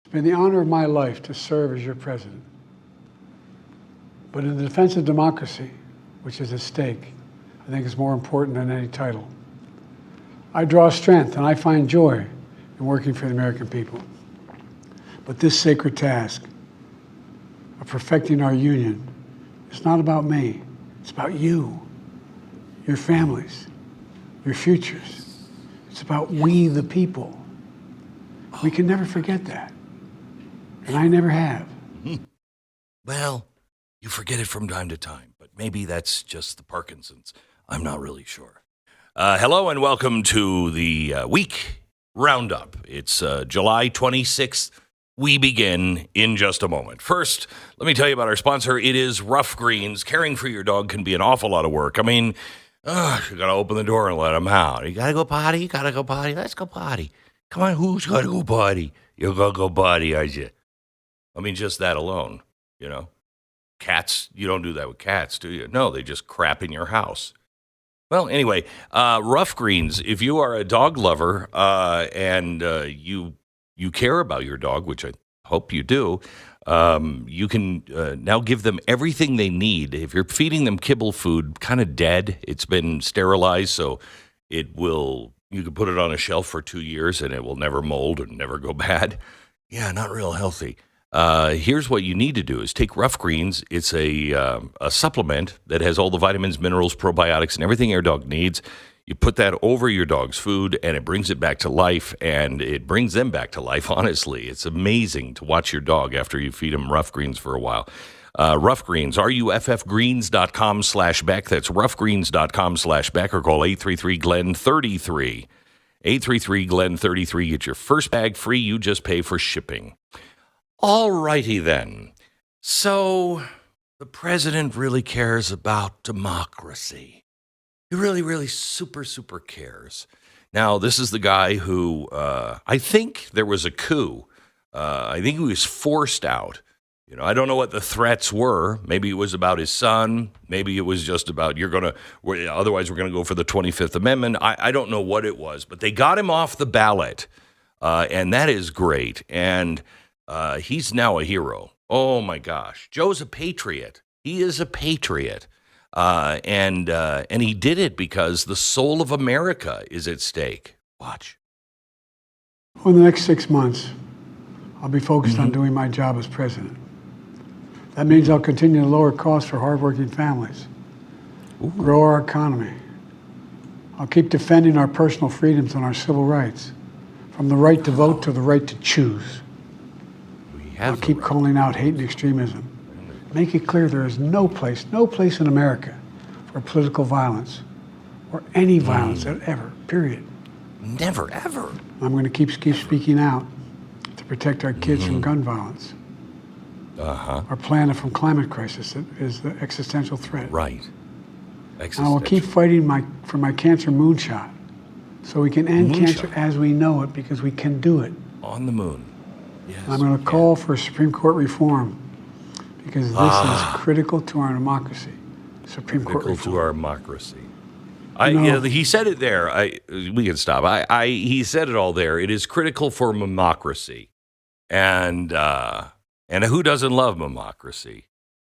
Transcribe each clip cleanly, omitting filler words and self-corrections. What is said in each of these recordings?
It's been the honor of my life to serve as your president. But in the defense of democracy, which is at stake, I think is more important than any title. I draw strength and I find joy in working for the American people. But this sacred task of perfecting our union is not about me. It's about you, your families, your futures. It's about we, the people. We can never forget that. And I never have. Well, you forget it from time to time, but maybe that's just the Parkinson's. I'm not really sure. Hello and welcome to the week roundup. It's July 26th. We begin in just a moment. First, let me tell you about our sponsor. It is Rough Greens. Caring for your dog can be an awful lot of work. I mean, you got to open the door and let him out. You got to go potty. You got to go potty. Let's go potty. Come on, who's got to go potty? You're going to go potty, aren't you? I mean, just that alone, you know. Cats, you don't do that with cats, do you? No, they just crap in your house. Well, anyway, Rough Greens, if you are a dog lover and you care about your dog, which I hope you do, you can now give them everything they need. If you're feeding them kibble food, kind of dead, it's been sterilized, so you can put it on a shelf for 2 years and it will never mold and never go bad. Yeah, not real healthy. Here's what you need to do is take Rough Greens. It's a supplement that has all the vitamins, minerals, probiotics, and everything your dog needs. You put that over your dog's food, and it brings it back to life, and it brings them back to life, honestly. It's amazing to watch your dog after you feed them Rough Greens for a while. Rough Greens, ruffgreens.com/Beck. That's ruffgreens.com/Beck, or call 833-GLEN-33. 833-GLEN-33. Get your first bag free. You just pay for shipping. All righty then. So the president really cares about democracy. He really, really super, super cares. Now, this is the guy who, I think there was a coup. I think he was forced out. You know, I don't know what the threats were. Maybe it was about his son. Maybe it was just about otherwise we're going to go for the 25th Amendment. I don't know what it was, but they got him off the ballot, and that is great. And he's now a hero. Oh, my gosh. Joe's a patriot. He is a patriot. And he did it because the soul of America is at stake. Watch. For the next 6 months, I'll be focused on doing my job as president. That means I'll continue to lower costs for hardworking families, grow our economy. I'll keep defending our personal freedoms and our civil rights, from the right to vote to the right to choose. I'll keep calling out hate and extremism. Make it clear there is no place in America for political violence or any violence ever, period. Never, ever. I'm going to keep speaking out to protect our kids from gun violence. Our planet from climate crisis is the existential threat. Right. And I will keep fighting for my cancer moonshot so we can end cancer as we know it, because we can do it. On the moon. Yes. I'm going to call for Supreme Court reform, because this is critical to our democracy. Supreme Court reform. Critical to our democracy. He said it there. We can stop. He said it all there. It is critical for democracy, and who doesn't love democracy,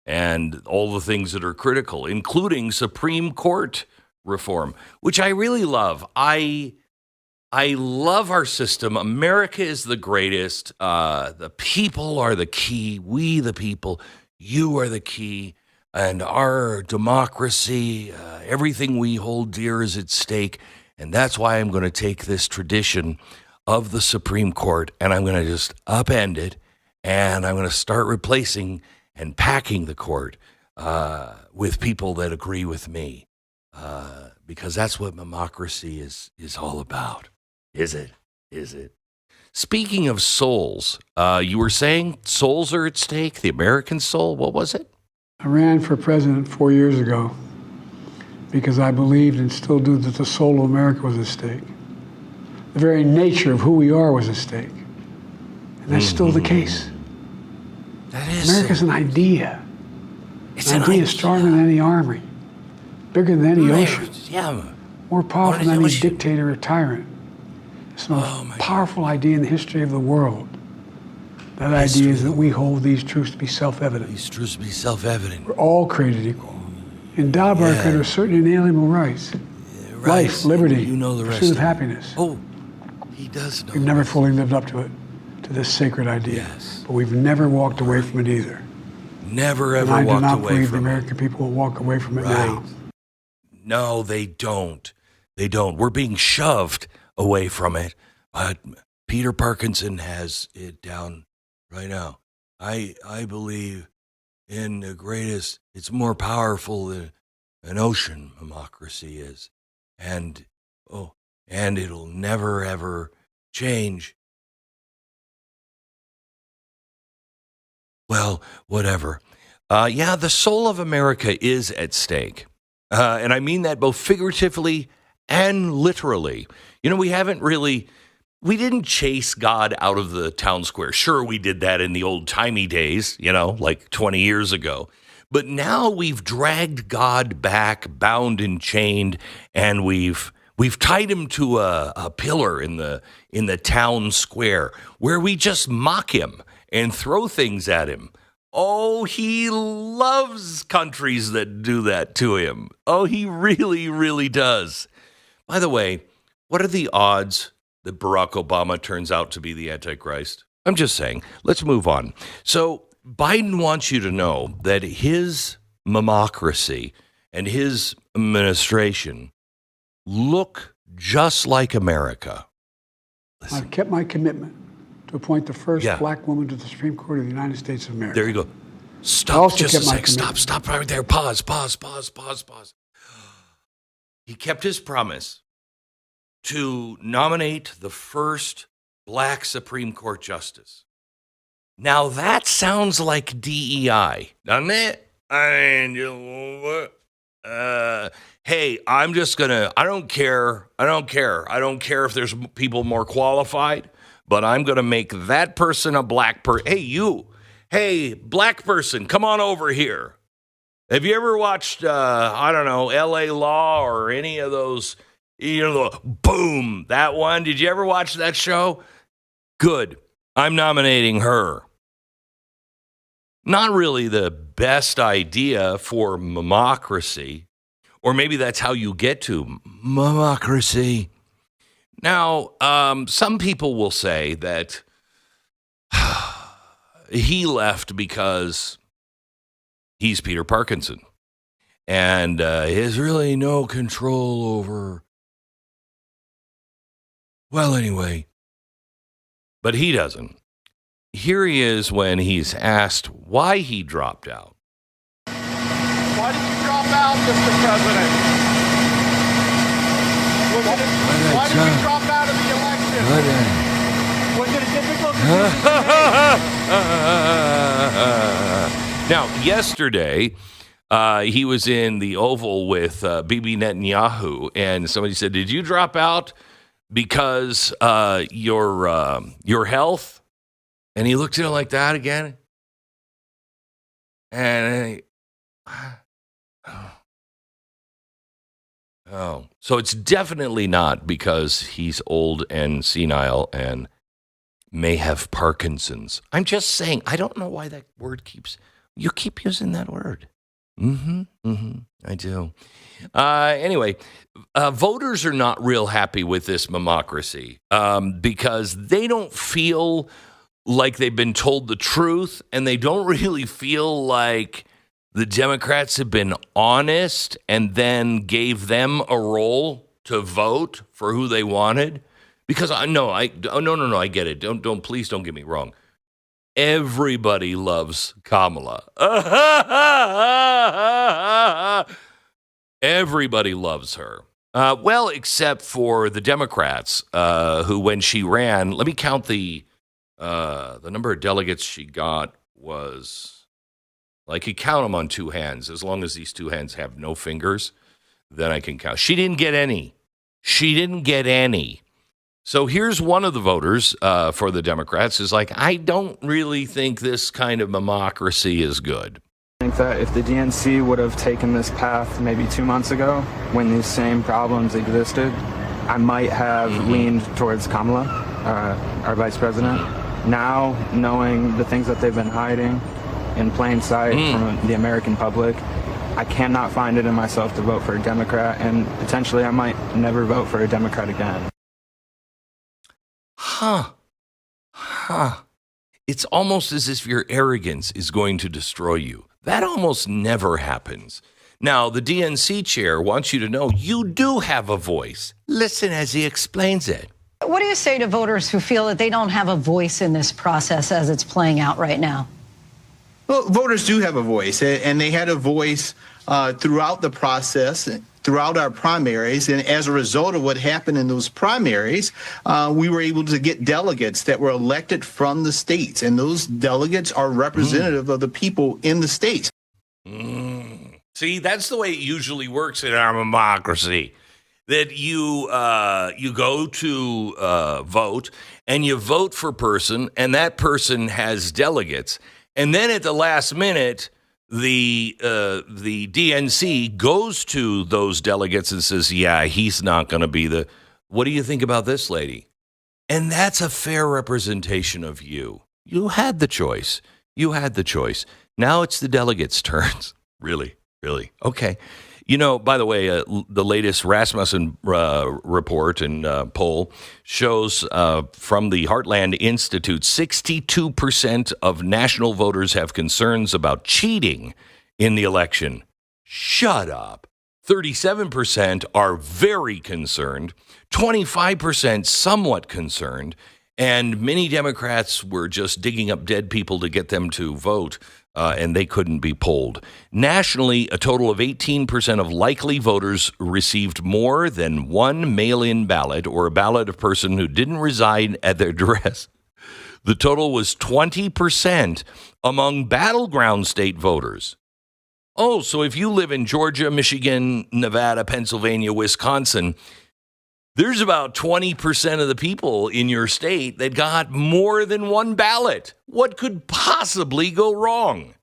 and all the things that are critical, including Supreme Court reform, which I really love. I love our system. America is the greatest. The people are the key. We, the people, you are the key. And our democracy, everything we hold dear is at stake. And that's why I'm going to take this tradition of the Supreme Court and I'm going to just upend it. And I'm going to start replacing and packing the court with people that agree with me. Because that's what democracy is all about. Is it? Speaking of souls, you were saying souls are at stake, the American soul. What was it? I ran for president 4 years ago because I believed and still do that the soul of America was at stake. The very nature of who we are was at stake. And that's still the case. That is. America's an idea. It's an idea stronger than any army, bigger than any ocean, more powerful than any dictator or tyrant. It's the most powerful idea in the history of the world. That idea is that we hold these truths to be self-evident. These truths to be self-evident. We're all created equal, endowed by our Creator with certain inalienable rights. Life, liberty, you know the rest pursuit of happiness. Oh, he does know. We've never fully lived up to it, to this sacred idea. Yes. But we've never walked away from it either. Never ever and walked I do not away believe the from it. American people will walk away from it now. No, they don't. They don't. We're being shoved away from it. But Peter Parkinson has it down right now. I believe in the greatest, it's more powerful than an ocean, democracy is. And it'll never ever change. Well, whatever. Yeah, the soul of America is at stake. And I mean that both figuratively and literally. You know, we didn't chase God out of the town square. Sure, we did that in the old-timey days, like 20 years ago. But now we've dragged God back, bound and chained, and we've tied him to a pillar in the town square where we just mock him and throw things at him. Oh, he loves countries that do that to him. Oh, he really, really does. By the way, what are the odds that Barack Obama turns out to be the Antichrist? I'm just saying. Let's move on. So Biden wants you to know that his mamocracy and his administration look just like America. Listen. I've kept my commitment to appoint the first black woman to the Supreme Court of the United States of America. There you go. Stop just a sec. Stop right there. Pause. He kept his promise to nominate the first black Supreme Court justice. Now that sounds like DEI, doesn't it? Hey, I'm just gonna, I don't care if there's people more qualified, but I'm gonna make that person a black person. Hey, black person, come on over here. Have you ever watched, LA Law or any of those, boom, that one? Did you ever watch that show? Good. I'm nominating her. Not really the best idea for mamocracy, or maybe that's how you get to mamocracy. Now, some people will say that he left because he's Peter Parkinson and he has really no control over, well, anyway, but he doesn't. Here he is when he's asked why he dropped out. Why did you drop out, Mr. President? Why did you drop out of the election? Was it a difficult decision? Now, yesterday, he was in the Oval with Bibi Netanyahu, and somebody said, "Did you drop out because your health?" And he looked at it like that again, and so it's definitely not because he's old and senile and may have Parkinson's. I'm just saying, I don't know why that word you keep using that word. I do. Anyway, voters are not real happy with this mamocracy because they don't feel like they've been told the truth, and they don't really feel like the Democrats have been honest and then gave them a role to vote for who they wanted. Because no, I get it. Please don't get me wrong. Everybody loves Kamala. Everybody loves her. Well, except for the Democrats, who, when she ran, let me count the number of delegates she got was, like, you count them on two hands. As long as these two hands have no fingers, then I can count. She didn't get any. So here's one of the voters for the Democrats is like, I don't really think this kind of mamocracy is good. I think that if the DNC would have taken this path maybe 2 months ago when these same problems existed, I might have leaned towards Kamala, our vice president. Now, knowing the things that they've been hiding in plain sight from the American public, I cannot find it in myself to vote for a Democrat, and potentially I might never vote for a Democrat again. Huh. It's almost as if your arrogance is going to destroy you. That almost never happens. Now, the DNC chair wants you to know you do have a voice. Listen as he explains it. What do you say to voters who feel that they don't have a voice in this process as it's playing out right now? Well, voters do have a voice, and they had a voice throughout the process, throughout our primaries. And as a result of what happened in those primaries, we were able to get delegates that were elected from the states. And those delegates are representative of the people in the states. See, that's the way it usually works in our democracy. That you go to vote, and you vote for a person, and that person has delegates. And then at the last minute, the DNC goes to those delegates and says, yeah, he's not going to be the... What do you think about this lady? And that's a fair representation of you. You had the choice. Now it's the delegates' turns. Really? Okay. You know, by the way, the latest Rasmussen report and poll shows from the Heartland Institute, 62% of national voters have concerns about cheating in the election. Shut up. 37% are very concerned, 25% somewhat concerned, and many Democrats were just digging up dead people to get them to vote. And they couldn't be polled. Nationally, a total of 18% of likely voters received more than one mail-in ballot or a ballot of a person who didn't reside at their address. The total was 20% among battleground state voters. Oh, so if you live in Georgia, Michigan, Nevada, Pennsylvania, Wisconsin, there's about 20% of the people in your state that got more than one ballot. What could possibly go wrong?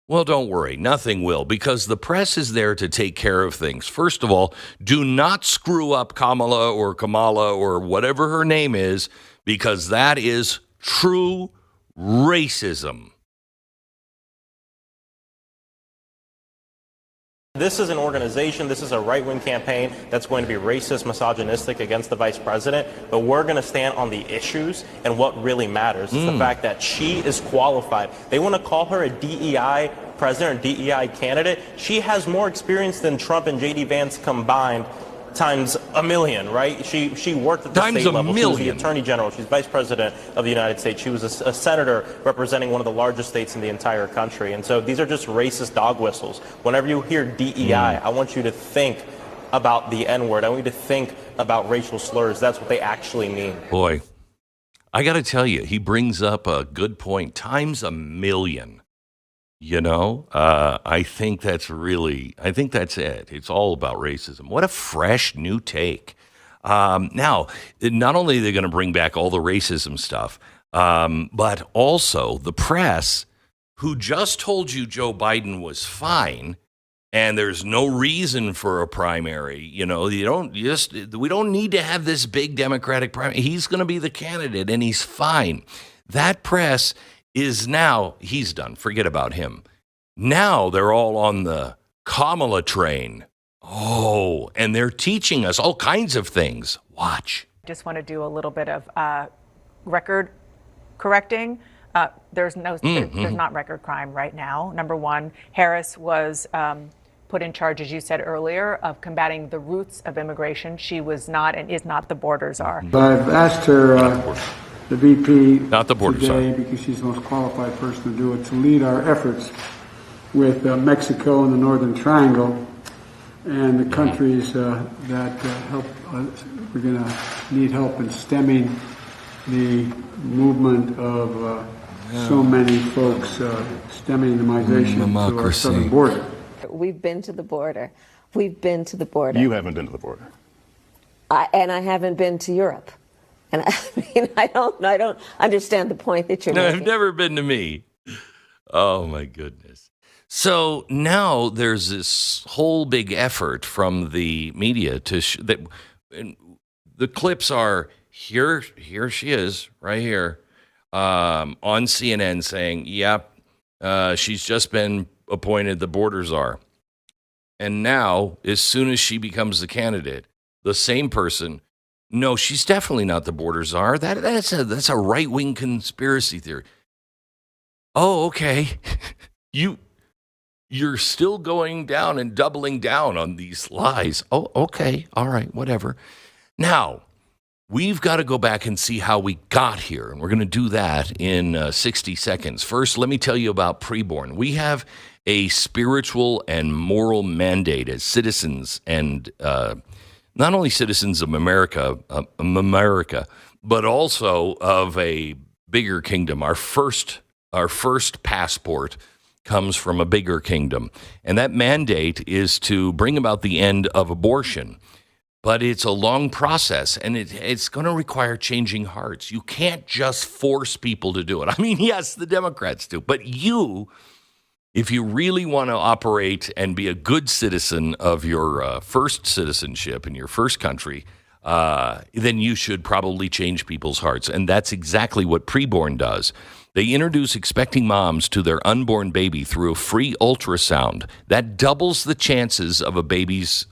Well, don't worry. Nothing will, because the press is there to take care of things. First of all, do not screw up Kamala or whatever her name is, because that is true racism. This is an organization, this is a right-wing campaign that's going to be racist, misogynistic against the vice president, but we're going to stand on the issues and what really matters. It's the fact that she is qualified. They want to call her a DEI president or DEI candidate. She has more experience than Trump and J.D. Vance combined times a million, right? She worked at the Times state a level. million. She was the attorney general. She's vice president of the United States. She was a senator representing one of the largest states in the entire country. And so these are just racist dog whistles. Whenever you hear DEI, I want you to think about the N-word. I want you to think about racial slurs. That's what they actually mean. Boy, I got to tell you, he brings up a good point. Times a million. You know, I think that's it. It's all about racism. What a fresh new take. Now, not only are they going to bring back all the racism stuff, but also the press, who just told you Joe Biden was fine and there's no reason for a primary. You know, we don't need to have this big Democratic primary. He's going to be the candidate and he's fine. That press is now, he's done. Forget about him. Now they're all on the Kamala train. Oh, and they're teaching us all kinds of things. Watch. Just want to do a little bit of record correcting. There's not record crime right now. Number one, Harris was put in charge, as you said earlier, of combating the roots of immigration. She was not and is not. The borders are. But I've asked her, the VP, Not the borders today, are. because she's the most qualified person to do it, to lead our efforts with Mexico and the Northern Triangle and the countries that help. We're going to need help in stemming the movement of so many folks stemming the migration to our southern border. We've been to the border. We've been to the border. You haven't been to the border. And I haven't been to Europe. And I mean, I don't understand the point that you're No, making. I've never been to me. Oh, my goodness. So now there's this whole big effort from the media to that. And the clips are here. Here she is, right here. on CNN saying, yep, she's just been appointed the border czar. And now, as soon as she becomes the candidate, the same person, no, she's definitely not the border czar. That's a right-wing conspiracy theory. Oh, okay. You're still going down and doubling down on these lies. Oh, okay. All right, whatever. Now, we've got to go back and see how we got here, and we're going to do that in 60 seconds. First, let me tell you about preborn. We have a spiritual and moral mandate as citizens, and not only citizens of America, but also of a bigger kingdom. Our first passport comes from a bigger kingdom, and that mandate is to bring about the end of abortion. But it's a long process, and it's going to require changing hearts. You can't just force people to do it. I mean, yes, the Democrats do, but you, if you really want to operate and be a good citizen of your first citizenship in your first country, then you should probably change people's hearts, and that's exactly what preborn does. They introduce expecting moms to their unborn baby through a free ultrasound. That doubles the chances of a baby's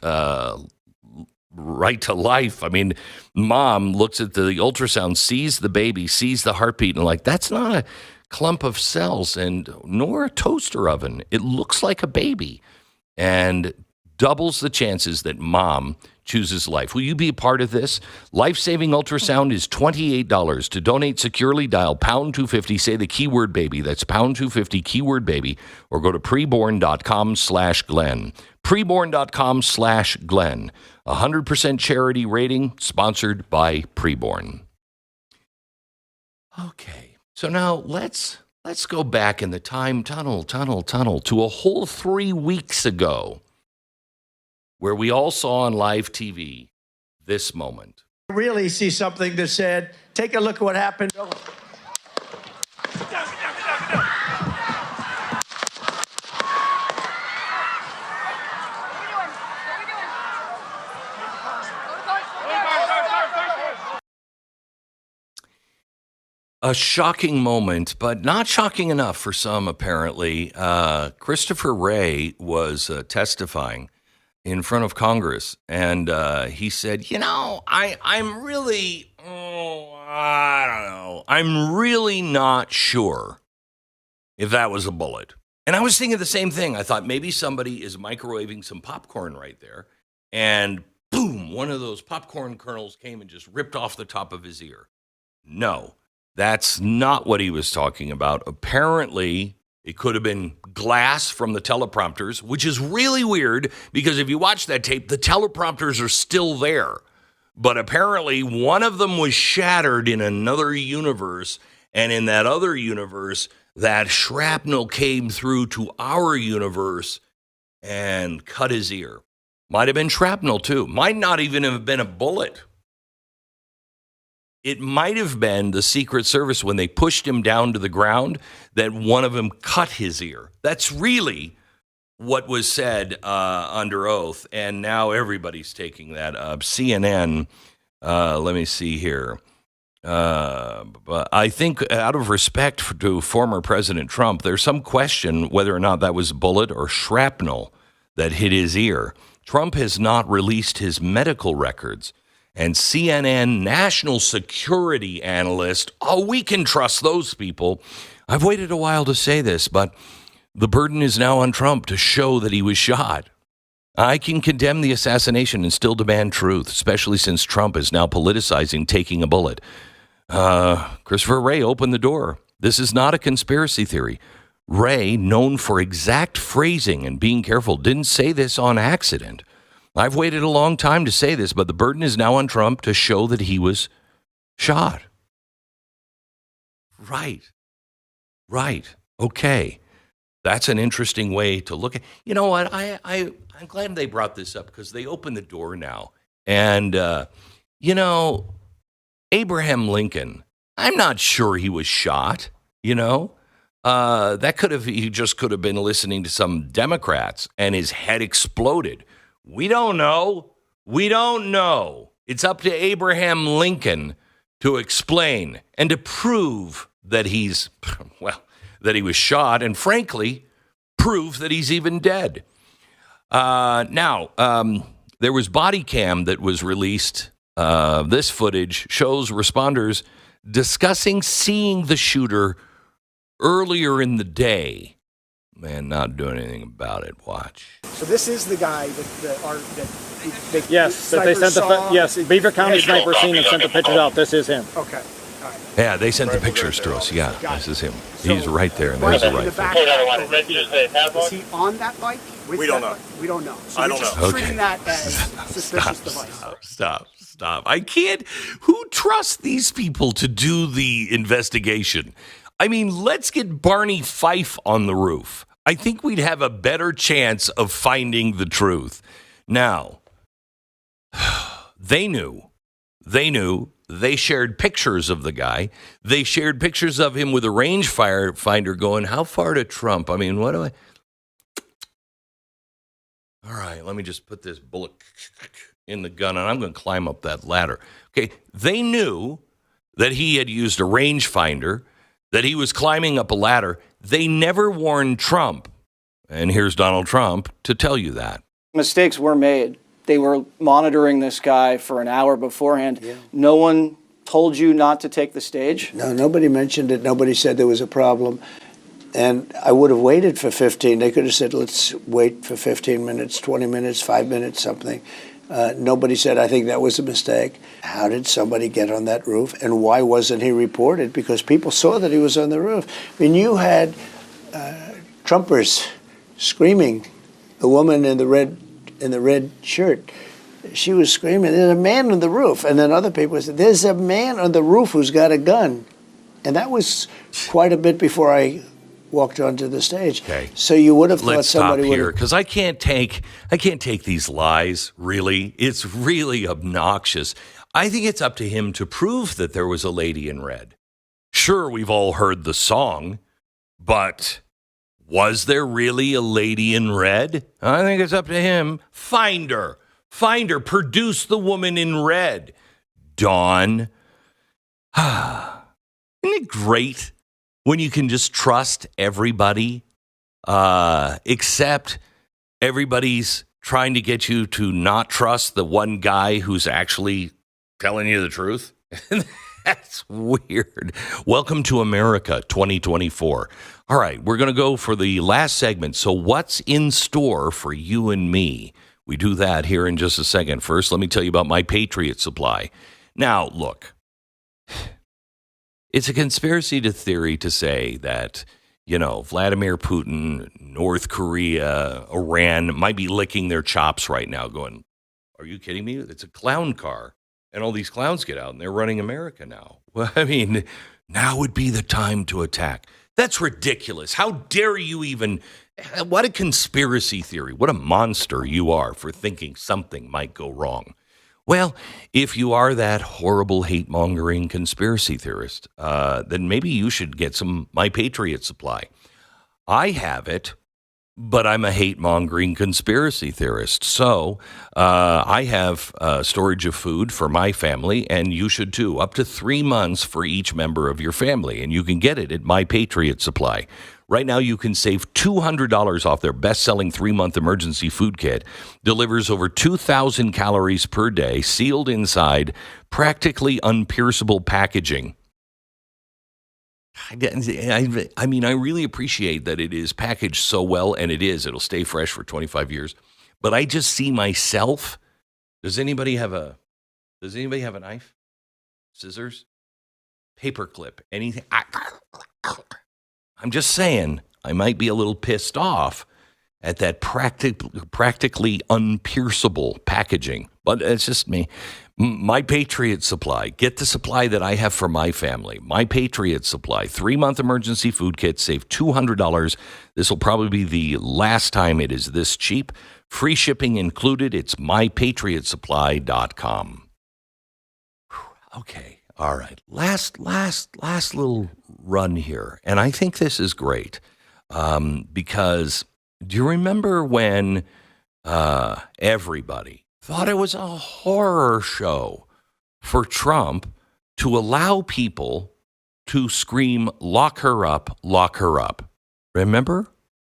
right to life. I mean, mom looks at the ultrasound, sees the baby, sees the heartbeat, and like, that's not a clump of cells and nor a toaster oven. It looks like a baby, and doubles the chances that mom chooses life. Will you be a part of this? Life-saving ultrasound is $28. To donate, securely dial pound 250, say the keyword baby. That's pound 250, keyword baby, or go to preborn.com/Glenn. Preborn.com/Glenn. 100% charity rating, sponsored by Preborn. Okay, so now let's go back in the time tunnel to a whole 3 weeks ago, where we all saw on live TV this moment. Really see something that said, take a look at what happened. A shocking moment, but not shocking enough for some, apparently. Christopher Wray was testifying in front of Congress, and he said, I'm really, I don't know. I'm really not sure if that was a bullet. And I was thinking the same thing. I thought maybe somebody is microwaving some popcorn right there, and boom, one of those popcorn kernels came and just ripped off the top of his ear. No, that's not what he was talking about. Apparently, it could have been glass from the teleprompters, which is really weird because if you watch that tape, the teleprompters are still there. But apparently, one of them was shattered in another universe, and in that other universe, that shrapnel came through to our universe and cut his ear. Might have been shrapnel, too. Might not even have been a bullet. It might have been the Secret Service when they pushed him down to the ground that one of them cut his ear. That's really what was said under oath, and now everybody's taking that up. CNN, let me see here. But I think out of respect to former President Trump, there's some question whether or not that was bullet or shrapnel that hit his ear. Trump has not released his medical records. And CNN national security analyst, we can trust those people. I've waited a while to say this, but the burden is now on Trump to show that he was shot. I can condemn the assassination and still demand truth, especially since Trump is now politicizing taking a bullet. Christopher Wray opened the door. This is not a conspiracy theory. Wray, known for exact phrasing and being careful, didn't say this on accident. I've waited a long time to say this, but the burden is now on Trump to show that he was shot. Right. Okay. That's an interesting way to look at. You know what? I'm glad they brought this up because they opened the door now. And, Abraham Lincoln, I'm not sure he was shot, he just could have been listening to some Democrats and his head exploded. We don't know. It's up to Abraham Lincoln to explain and to prove that he's, well, that he was shot, and frankly, prove that he's even dead. Now, there was body cam that was released. This footage shows responders discussing seeing the shooter earlier in the day and not doing anything about it. Watch. So this is the guy that Yes, that they sent yes, Beaver County sniper seen and sent the pictures out. This is him. Okay. All right. Yeah, they sent the pictures to us. Yeah, this is him. He's right there, and there's the rifle. Is he on that bike? We don't know. We don't know. So I you're don't just know. treating that as suspicious device. Stop. I can't. Who trusts these people to do the investigation? I mean, let's get Barney Fife on the roof. I think we'd have a better chance of finding the truth. Now, they knew. They shared pictures of the guy. They shared pictures of him with a rangefinder going, how far to Trump? I mean, what do I... All right, let me just put this bullet in the gun, and I'm going to climb up that ladder. Okay, they knew that he had used a rangefinder, that he was climbing up a ladder. They never warned Trump, and here's Donald Trump to tell you that. Mistakes were made. They were monitoring this guy for an hour beforehand. Yeah. No one told you not to take the stage? No, nobody mentioned it. Nobody said there was a problem. And I would have waited for 15. They could have said, let's wait for 15 minutes, 20 minutes, 5 minutes, something. Nobody said, I think that was a mistake. How did somebody get on that roof? And why wasn't he reported? Because people saw that he was on the roof. I mean, you had Trumpers screaming. The woman in the red shirt, she was screaming, there's a man on the roof. And then other people said, there's a man on the roof who's got a gun. And that was quite a bit before I walked onto the stage. Okay. So you would have thought Let's somebody stop would here, have... because I can't take these lies, really. It's really obnoxious. I think it's up to him to prove that there was a lady in red. Sure, we've all heard the song, but was there really a lady in red? I think it's up to him. Find her. Produce the woman in red. Dawn. Isn't it great when you can just trust everybody, except everybody's trying to get you to not trust the one guy who's actually telling you the truth? That's weird. Welcome to America 2024. All right, we're going to go for the last segment. So what's in store for you and me? We do that here in just a second. First, let me tell you about my Patriot Supply. Now, look, it's a conspiracy theory to say that, Vladimir Putin, North Korea, Iran might be licking their chops right now going, are you kidding me? It's a clown car. And all these clowns get out and they're running America now. Well, I mean, now would be the time to attack. That's ridiculous. How dare you even... What a conspiracy theory. What a monster you are for thinking something might go wrong. Well, if you are that horrible hate-mongering conspiracy theorist, then maybe you should get some My Patriot Supply. I have it, but I'm a hate-mongering conspiracy theorist. So I have storage of food for my family, and you should too, up to 3 months for each member of your family. And you can get it at My Patriot Supply. Right now, you can save $200 off their best-selling 3-month emergency food kit. Delivers over 2,000 calories per day, sealed inside, practically unpierceable packaging. I mean, I really appreciate that it is packaged so well, and it is. It'll stay fresh for 25 years. But I just see myself. Does anybody have a knife? Scissors? Paperclip? Anything? I'm just saying, I might be a little pissed off at that practically unpierceable packaging. But it's just me. My Patriot Supply. Get the supply that I have for my family. My Patriot Supply. 3-month emergency food kit. Save $200. This will probably be the last time it is this cheap. Free shipping included. It's mypatriotsupply.com. Okay. All right. Last little run here. And I think this is great because do you remember when everybody thought it was a horror show for Trump to allow people to scream, "Lock her up, lock her up." Remember?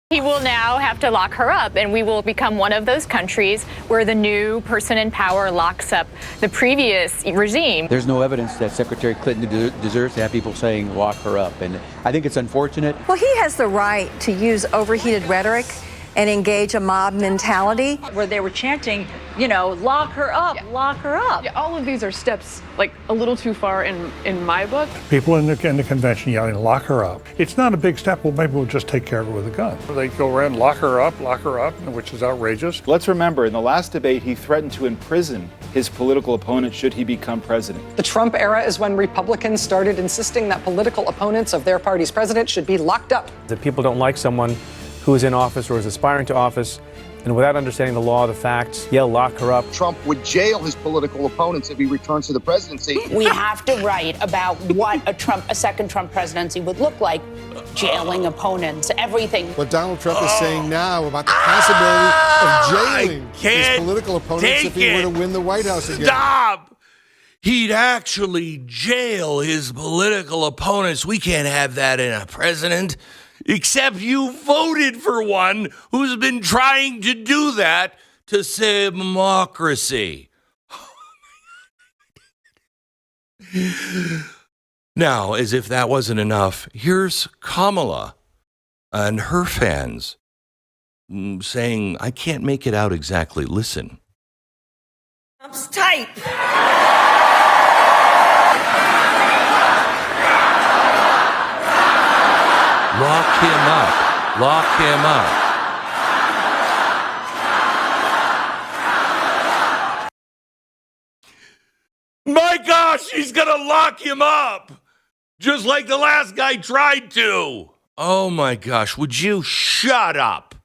He will now have to lock her up, and we will become one of those countries where the new person in power locks up the previous regime. There's no evidence that Secretary Clinton deserves to have people saying lock her up, and I think it's unfortunate. Well, he has the right to use overheated rhetoric and engage a mob mentality. Where they were chanting, lock her up, lock her up. Yeah, all of these are steps like a little too far in my book. People in the convention yelling, lock her up. It's not a big step. Well, maybe we'll just take care of it with a gun. They go around, lock her up, which is outrageous. Let's remember, in the last debate, he threatened to imprison his political opponent should he become president. The Trump era is when Republicans started insisting that political opponents of their party's president should be locked up. That people don't like someone who is in office or is aspiring to office, and without understanding the law, the facts, yell, lock her up. Trump would jail his political opponents if he returns to the presidency. We have to write about what a second Trump presidency would look like. Jailing opponents, everything. What Donald Trump is saying now about the possibility of jailing his political opponents if he were to win the White House again. Stop! He'd actually jail his political opponents. We can't have that in a president. Except you voted for one who's been trying to do that to save democracy. Now, as if that wasn't enough, here's Kamala and her fans saying, I can't make it out exactly. Listen. Trump's type. Lock him up. Lock him up. My gosh, she's going to lock him up. Just like the last guy tried to. Oh my gosh, would you shut up?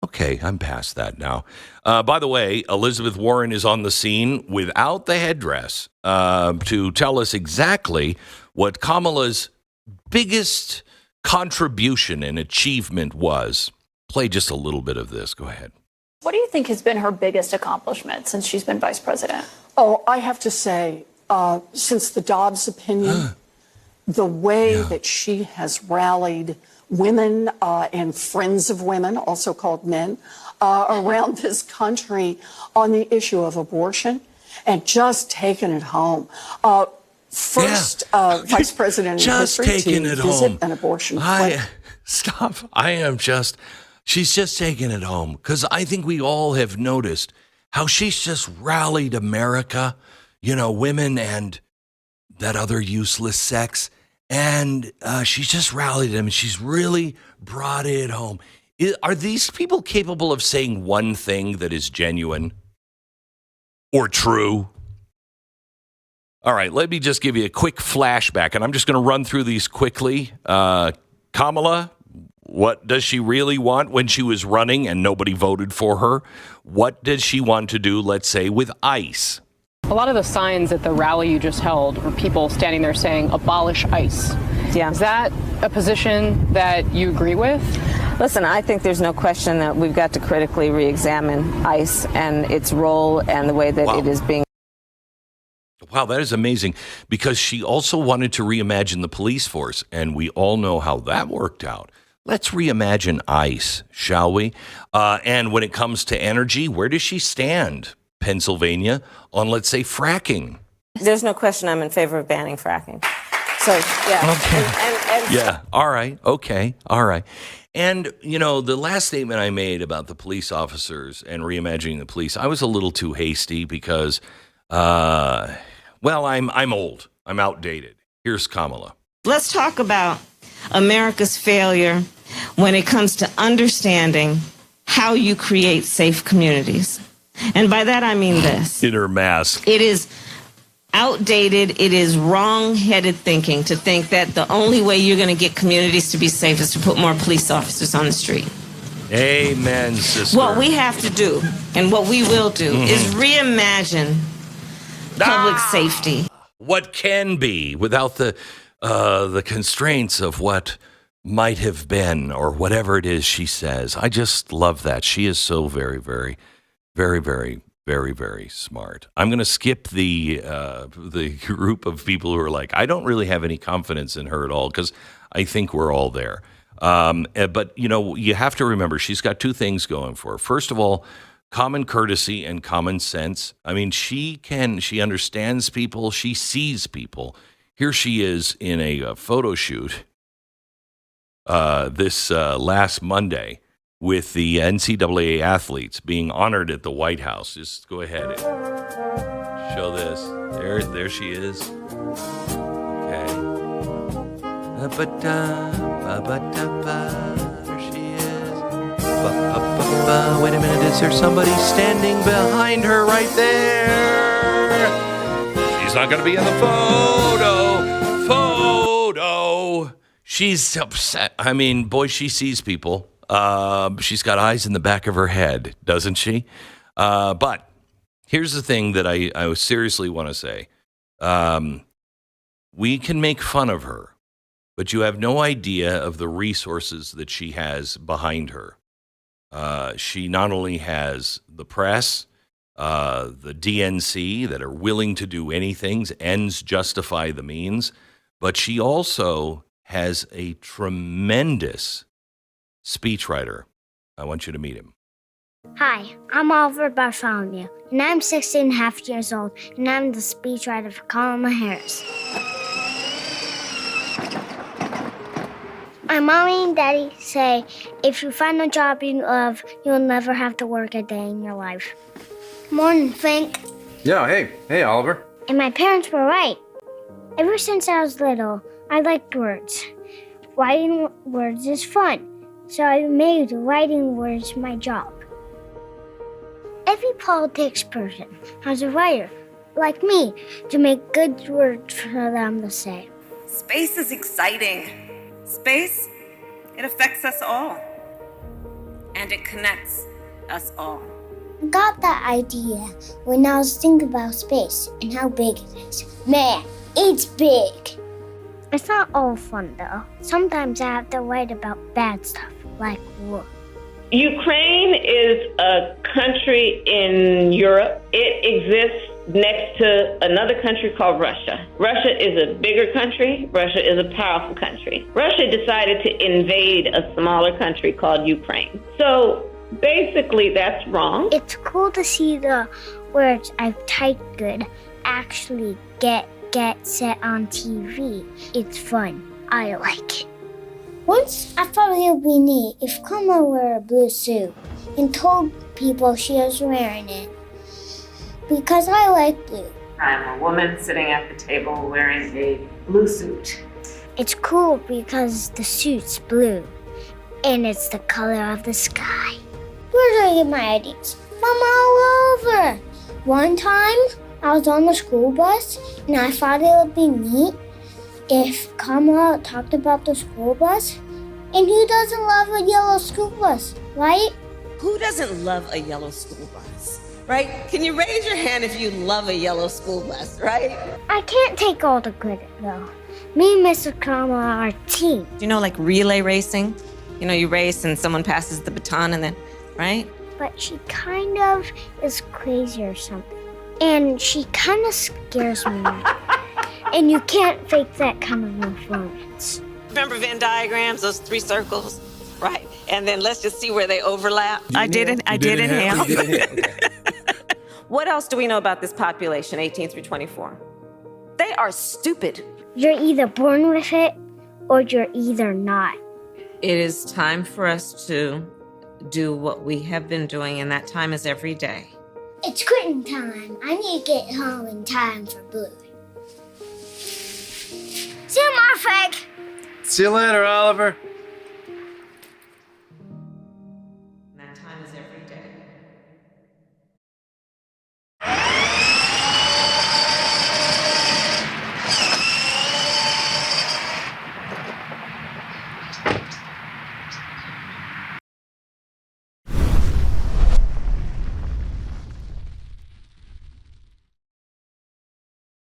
Okay, I'm past that now. By the way, Elizabeth Warren is on the scene without the headdress to tell us exactly what Kamala's biggest contribution and achievement was. Play just a little bit of this. Go ahead. What do you think has been her biggest accomplishment since she's been vice president? Oh, I have to say, since the Dobbs opinion, the way that she has rallied women and friends of women, also called men, around this country on the issue of abortion and just taken it home. First vice president in history to visit an abortion clinic. She's just taking it home because I think we all have noticed how she's just rallied America, women and that other useless sex. And she's just rallied them and she's really brought it home. Are these people capable of saying one thing that is genuine or true? All right, let me just give you a quick flashback, and I'm just going to run through these quickly. Kamala, what does she really want when she was running and nobody voted for her? What does she want to do, let's say, with ICE? A lot of the signs at the rally you just held were people standing there saying, abolish ICE. Yeah. Is that a position that you agree with? Listen, I think there's no question that we've got to critically re-examine ICE and its role and the way that it is being. Wow, that is amazing, because she also wanted to reimagine the police force, and we all know how that worked out. Let's reimagine ICE, shall we? And when it comes to energy, where does she stand, Pennsylvania, on, let's say, fracking? There's no question I'm in favor of banning fracking. So, yeah. Okay. Yeah, all right, okay, all right. And, the last statement I made about the police officers and reimagining the police, I was a little too hasty because... I'm old. I'm outdated. Here's Kamala. Let's talk about America's failure when it comes to understanding how you create safe communities. And by that, I mean this. In her mask. It is outdated. It is wrong-headed thinking to think that the only way you're going to get communities to be safe is to put more police officers on the street. Amen, sister. What we have to do and what we will do is reimagine public safety. What can be without the constraints of what might have been or whatever it is she says. I just love that. She is so very, very, very, very, Very, very smart. I'm going to skip the group of people who are like, I don't really have any confidence in her at all, because I think we're all there. But, you know, you have to remember she's got two things going for her. First of all, common courtesy and common sense. I mean, she understands people. She sees people. Here she is in a photo shoot this last Monday with the NCAA athletes being honored at the White House. Just go ahead and show this. There she is. Okay. There she is. Wait a minute. Is there somebody standing behind her right there? She's not going to be in the photo. She's upset. I mean, boy, she sees people. She's got eyes in the back of her head, doesn't she? But here's the thing that I seriously want to say. We can make fun of her, but you have no idea of the resources that she has behind her. She not only has the press, the DNC that are willing to do anything, ends justify the means, but she also has a tremendous speechwriter. I want you to meet him. Hi, I'm Oliver Bartholomew, and I'm 16 and a half years old, and I'm the speechwriter for Kamala Harris. My mommy and daddy say if you find a job you love, you'll never have to work a day in your life. Morning, Frank. Yeah, hey, Oliver. And my parents were right. Ever since I was little, I liked words. Writing words is fun, so I made writing words my job. Every politics person has a writer, like me, to make good words for them to say. Space is exciting. Space, it affects us all. And it connects us all. I got that idea when I was thinking about space and how big it is. Man, it's big. It's not all fun, though. Sometimes I have to write about bad stuff, like war. Ukraine is a country in Europe. It exists next to another country called Russia. Russia is a bigger country. Russia is a powerful country. Russia decided to invade a smaller country called Ukraine. So basically, that's wrong. It's cool to see the words I've typed good actually get set on TV. It's fun. I like it. Once I thought it would be neat if Kamala wore a blue suit and told people she was wearing it. Because I like blue. I'm a woman sitting at the table wearing a blue suit. It's cool because the suit's blue and it's the color of the sky. Where do I get my ideas? Mama, all over. One time I was on the school bus and I thought it would be neat if Kamala talked about the school bus. And who doesn't love a yellow school bus, right? Who doesn't love a yellow school bus, right? Can you raise your hand if you love a yellow school bus, right? I can't take all the credit, though. Me and Mr. Kamala are a team. You know, like relay racing? You know, you race and someone passes the baton and then, right? But she kind of is crazy or something. And she kind of scares me. And you can't fake that kind of influence. Remember Venn diagrams, those 3 circles? Right. And then let's just see where they overlap. I did inhale. What else do we know about this population, 18 through 24? They are stupid. You're either born with it or you're either not. It is time for us to do what we have been doing, and that time is every day. It's quitting time. I need to get home in time for Blue. See you tomorrow, Frank. See you later, Oliver.